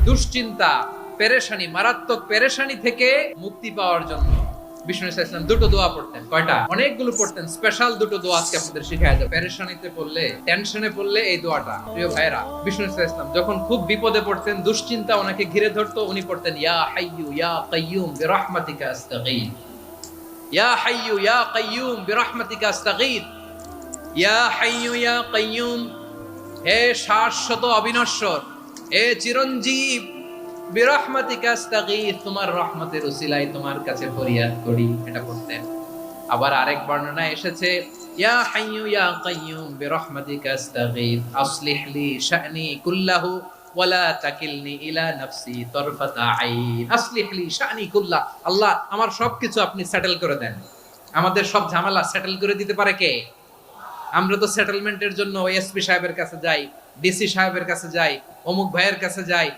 দুশ্চিন্তা, পেরেশানি, মারাত্মক পেরেশানি থেকে মুক্তি পাওয়ার জন্য বিষ্ণু ইসলাম দুটো দোয়া পড়তেন। কয়টা? অনেকগুলো পড়তেন। স্পেশাল দুটো দোয়া আজকে আপনাদের শিখায় দেব। পেরেশানিতে পড়লে, টেনশনে পড়লে এই দোয়াটা। প্রিয় ভাইরা, বিষ্ণু ইসলাম যখন খুব বিপদে পড়তেন, দুশ্চিন্তা ওনাকে ঘিরে ধরতো, উনি পড়তেন ইয়া হাইয়ু ইয়া কাইয়ুম বিরহমাতিকা আস্তাগীথ। ইয়া হাইয়ু ইয়া কাইয়ুম বিরহমাতিকা আস্তাগীথ। ইয়া হাইয়ু ইয়া কাইয়ুম, হে শাশ্বত অবিনশ্বর, হে চিরঞ্জীব, বিরহমাতিকা আস্তাগীথ, তোমার রহমতের উসিলায় তোমার কাছে ফরিয়াদ করি। এটা পড়তেন। আবার আরেক বর্ণনায় এসেছে ইয়া হাইয়ু ইয়া কাইয়ুম বিরহমাতিকা আস্তাগীথ আসলিহ লি শা'নি কুল্লাহু ওয়ালা তাকিলনি ইলা নাফসি তারফাতা আইন। আসলিহ লি শা'নি কুল্লাহ, আল্লাহ আমার সবকিছু আপনি সেটেল করে দেন। আমাদের সব ঝামেলা সেটেল করে দিতে পারে কে? আমরা তো সেটেলমেন্টের জন্য এসপি সাহেবের কাছে যাই, ডিসি সাহেবের কাছে যাই, অমুক ভাইয়ের কাছে যাই,